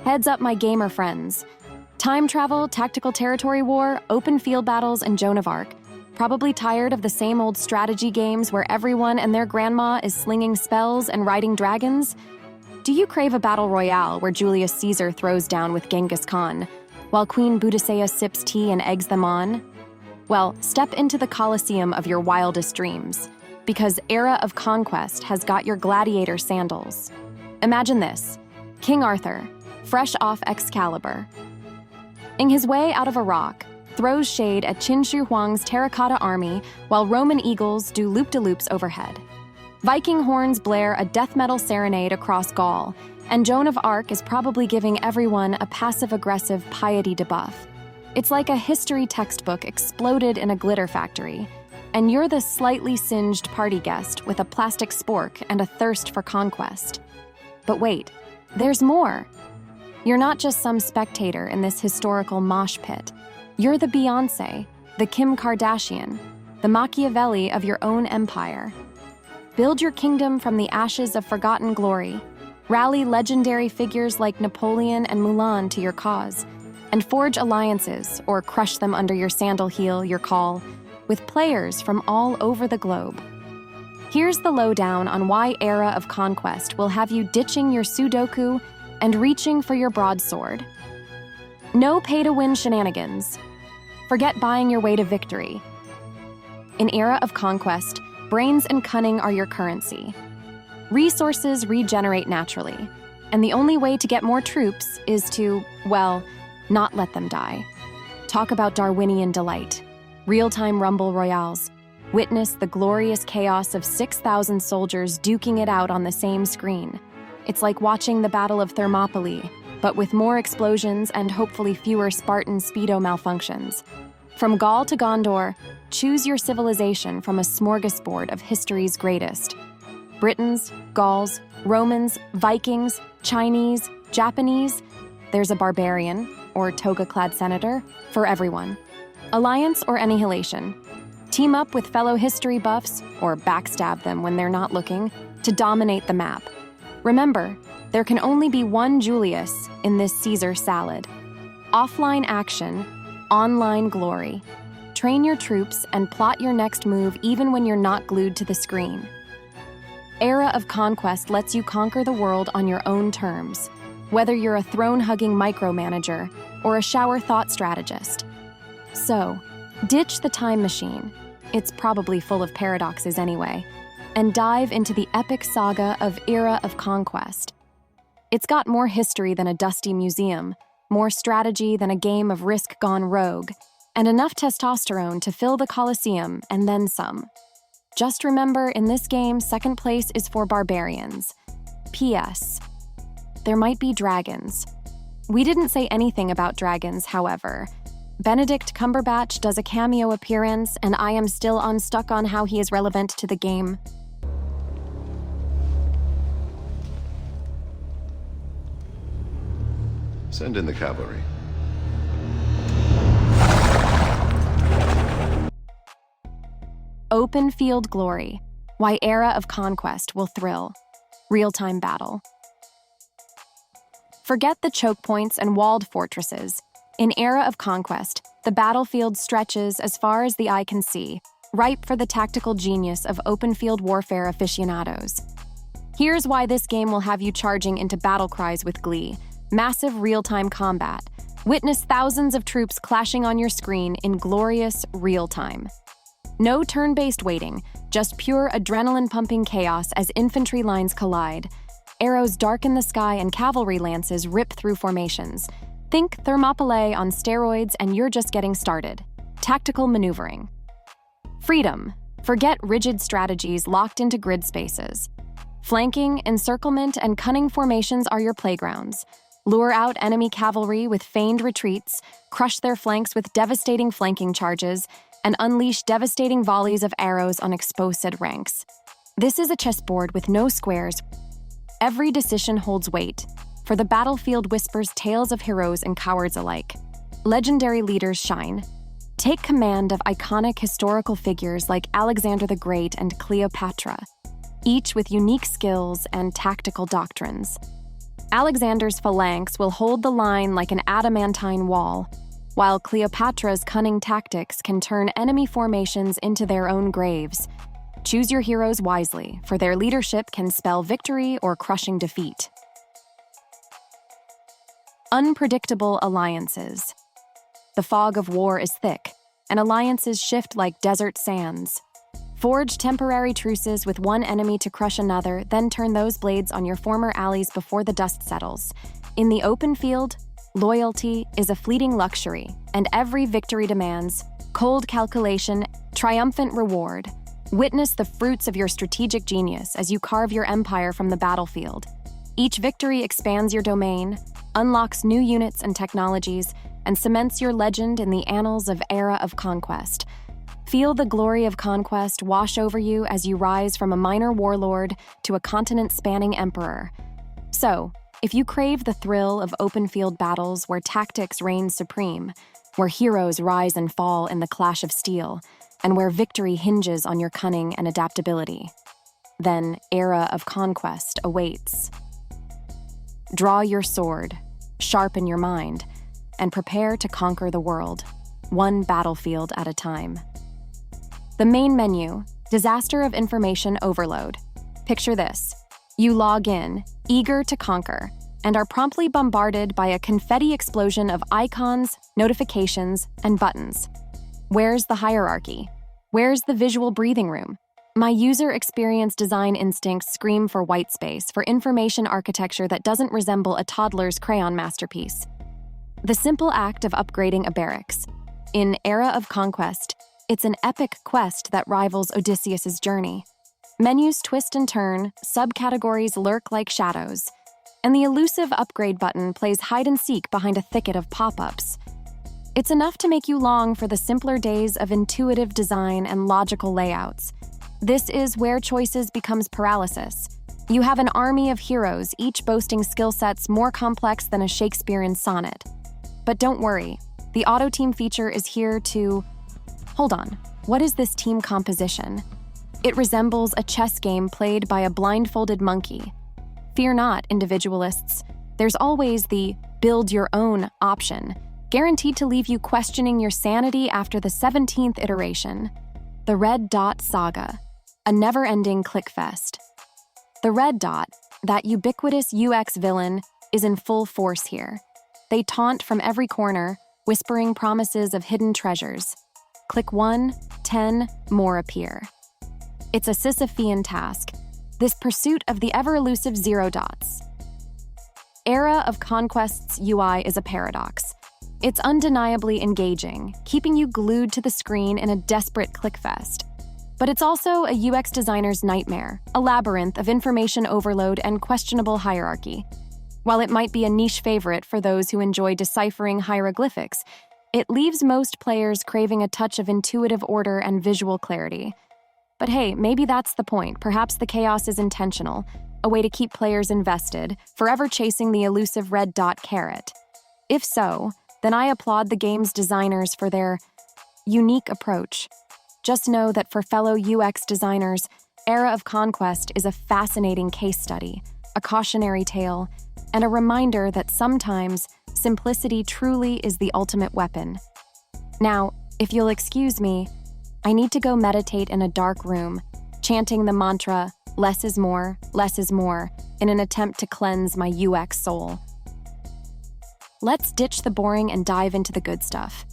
Heads up, my gamer friends. Time travel, tactical territory war, open field battles, and Joan of Arc. Probably tired of the same old strategy games where everyone and their grandma is slinging spells and riding dragons? Do you crave a battle royale where Julius Caesar throws down with Genghis Khan, while Queen Boudicca sips tea and eggs them on? Well, step into the Colosseum of your wildest dreams, because Era of Conquest has got your gladiator sandals. Imagine this: King Arthur, fresh off Excalibur, ing his way out of a rock, throws shade at Qin Shi Huang's terracotta army while Roman eagles do loop-de-loops overhead. Viking horns blare a death metal serenade across Gaul, and Joan of Arc is probably giving everyone a passive-aggressive piety debuff. It's like a history textbook exploded in a glitter factory, and you're the slightly singed party guest with a plastic spork and a thirst for conquest. But wait, there's more. You're not just some spectator in this historical mosh pit. You're the Beyoncé, the Kim Kardashian, the Machiavelli of your own empire. Build your kingdom from the ashes of forgotten glory. Rally legendary figures like Napoleon and Mulan to your cause, and forge alliances, or crush them under your sandal heel, your call, with players from all over the globe. Here's the lowdown on why Era of Conquest will have you ditching your Sudoku and reaching for your broadsword. No pay-to-win shenanigans. Forget buying your way to victory. In Era of Conquest, brains and cunning are your currency. Resources regenerate naturally, and the only way to get more troops is to, well, not let them die. Talk about Darwinian delight. Real-time rumble royales. Witness the glorious chaos of 6,000 soldiers duking it out on the same screen. It's like watching the Battle of Thermopylae, but with more explosions and hopefully fewer Spartan speedo malfunctions. From Gaul to Gondor, choose your civilization from a smorgasbord of history's greatest. Britons, Gauls, Romans, Vikings, Chinese, Japanese, there's a barbarian, or toga-clad senator, for everyone. Alliance or annihilation. Team up with fellow history buffs, or backstab them when they're not looking, to dominate the map. Remember, there can only be one Julius in this Caesar salad. Offline action, online glory. Train your troops and plot your next move even when you're not glued to the screen. Era of Conquest lets you conquer the world on your own terms, whether you're a throne-hugging micromanager or a shower thought strategist. So, ditch the time machine, it's probably full of paradoxes anyway, and dive into the epic saga of Era of Conquest. It's got more history than a dusty museum, more strategy than a game of Risk gone rogue, and enough testosterone to fill the Colosseum and then some. Just remember, in this game, second place is for barbarians. P.S. There might be dragons. We didn't say anything about dragons, however. Benedict Cumberbatch does a cameo appearance, and I am still unstuck on how he is relevant to the game. Send in the cavalry. Open field glory. Why Era of Conquest will thrill. Real-time battle. Forget the choke points and walled fortresses. In Era of Conquest, the battlefield stretches as far as the eye can see, ripe for the tactical genius of open field warfare aficionados. Here's why this game will have you charging into battle cries with glee. Massive real-time combat. Witness thousands of troops clashing on your screen in glorious real time. No turn-based waiting, just pure adrenaline-pumping chaos as infantry lines collide. Arrows darken the sky and cavalry lances rip through formations. Think Thermopylae on steroids and you're just getting started. Tactical maneuvering. Freedom. Forget rigid strategies locked into grid spaces. Flanking, encirclement, and cunning formations are your playgrounds. Lure out enemy cavalry with feigned retreats, crush their flanks with devastating flanking charges, and unleash devastating volleys of arrows on exposed ranks. This is a chessboard with no squares. Every decision holds weight, for the battlefield whispers tales of heroes and cowards alike. Legendary leaders shine. Take command of iconic historical figures like Alexander the Great and Cleopatra, each with unique skills and tactical doctrines. Alexander's phalanx will hold the line like an adamantine wall, while Cleopatra's cunning tactics can turn enemy formations into their own graves. Choose your heroes wisely, for their leadership can spell victory or crushing defeat. Unpredictable alliances. The fog of war is thick, and alliances shift like desert sands. Forge temporary truces with one enemy to crush another, then turn those blades on your former allies before the dust settles. In the open field, loyalty is a fleeting luxury, and every victory demands cold calculation, triumphant reward. Witness the fruits of your strategic genius as you carve your empire from the battlefield. Each victory expands your domain, unlocks new units and technologies, and cements your legend in the annals of Era of Conquest. Feel the glory of conquest wash over you as you rise from a minor warlord to a continent-spanning emperor. So, if you crave the thrill of open-field battles where tactics reign supreme, where heroes rise and fall in the clash of steel, and where victory hinges on your cunning and adaptability, then Era of Conquest awaits. Draw your sword, sharpen your mind, and prepare to conquer the world, one battlefield at a time. The main menu, disaster of information overload. Picture this. You log in, eager to conquer, and are promptly bombarded by a confetti explosion of icons, notifications, and buttons. Where's the hierarchy? Where's the visual breathing room? My user experience design instincts scream for white space, for information architecture that doesn't resemble a toddler's crayon masterpiece. The simple act of upgrading a barracks. In Era of Conquest, it's an epic quest that rivals Odysseus's journey. Menus twist and turn, subcategories lurk like shadows, and the elusive upgrade button plays hide-and-seek behind a thicket of pop-ups. It's enough to make you long for the simpler days of intuitive design and logical layouts. This is where choices becomes paralysis. You have an army of heroes, each boasting skill sets more complex than a Shakespearean sonnet. But don't worry, the auto-team feature is here to... Hold on, what is this team composition? It resembles a chess game played by a blindfolded monkey. Fear not, individualists. There's always the build your own option, guaranteed to leave you questioning your sanity after the 17th iteration. The Red Dot Saga, a never-ending clickfest. The Red Dot, that ubiquitous UX villain, is in full force here. They taunt from every corner, whispering promises of hidden treasures. Click 1, 10 more appear. It's a Sisyphean task, this pursuit of the ever-elusive zero dots. Era of Conquest's UI is a paradox. It's undeniably engaging, keeping you glued to the screen in a desperate clickfest. But it's also a UX designer's nightmare, a labyrinth of information overload and questionable hierarchy. While it might be a niche favorite for those who enjoy deciphering hieroglyphics, it leaves most players craving a touch of intuitive order and visual clarity. But hey, maybe that's the point. Perhaps the chaos is intentional, a way to keep players invested, forever chasing the elusive red dot carrot. If so, then I applaud the game's designers for their unique approach. Just know that for fellow UX designers, Era of Conquest is a fascinating case study, a cautionary tale, and a reminder that sometimes simplicity truly is the ultimate weapon. Now, if you'll excuse me, I need to go meditate in a dark room, chanting the mantra, less is more, in an attempt to cleanse my UX soul. Let's ditch the boring and dive into the good stuff.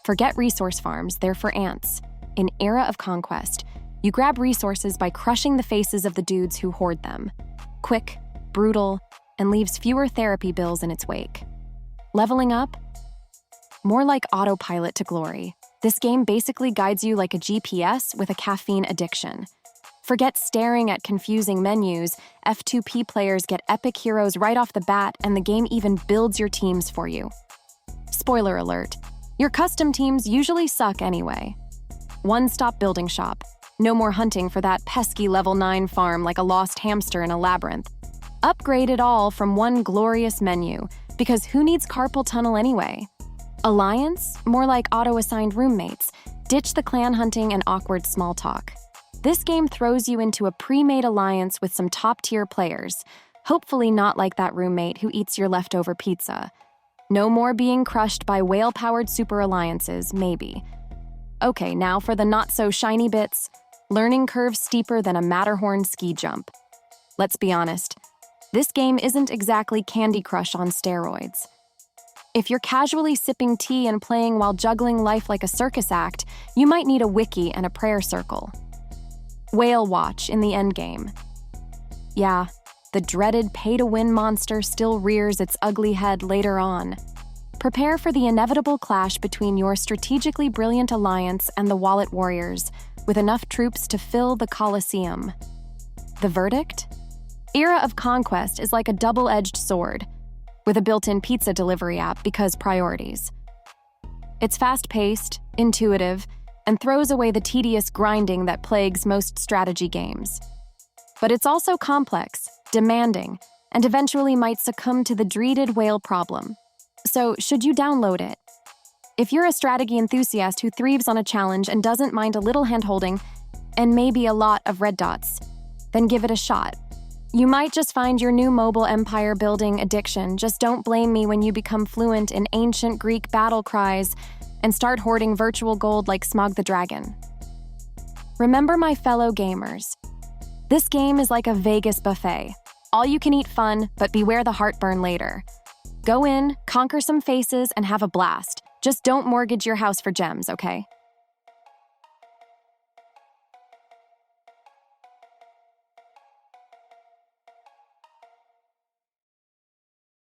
Forget resource farms, they're for ants. In Era of Conquest, you grab resources by crushing the faces of the dudes who hoard them. Quick, brutal, and leaves fewer therapy bills in its wake. Leveling up? More like autopilot to glory. This game basically guides you like a GPS with a caffeine addiction. Forget staring at confusing menus, F2P players get epic heroes right off the bat, and the game even builds your teams for you. Spoiler alert, your custom teams usually suck anyway. One-stop building shop. No more hunting for that pesky level 9 farm like a lost hamster in a labyrinth. Upgrade it all from one glorious menu, because who needs carpal tunnel anyway? Alliance? More like auto-assigned roommates. Ditch the clan hunting and awkward small talk. This game throws you into a pre-made alliance with some top-tier players, Hopefully not like that roommate who eats your leftover pizza. No more being crushed by whale-powered super alliances, maybe. Okay, now for the not-so-shiny bits. Learning curves steeper than a Matterhorn ski jump. Let's be honest, this game isn't exactly Candy Crush on steroids. If you're casually sipping tea and playing while juggling life like a circus act, you might need a wiki and a prayer circle. Whale Watch in the endgame. Yeah, the dreaded pay-to-win monster still rears its ugly head later on. Prepare for the inevitable clash between your strategically brilliant alliance and the Wallet Warriors, with enough troops to fill the Colosseum. The verdict? Era of Conquest is like a double-edged sword, with a built-in pizza delivery app because priorities. It's fast-paced, intuitive, and throws away the tedious grinding that plagues most strategy games. But it's also complex, demanding, and eventually might succumb to the dreaded whale problem. So, should you download it? If you're a strategy enthusiast who thrives on a challenge and doesn't mind a little hand-holding, and maybe a lot of red dots, then give it a shot. You might just find your new mobile empire-building addiction. Just don't blame me when you become fluent in ancient Greek battle cries and start hoarding virtual gold like Smog the Dragon. Remember, my fellow gamers, this game is like a Vegas buffet. All-you-can-eat fun, but beware the heartburn later. Go in, conquer some faces, and have a blast. Just don't mortgage your house for gems, okay?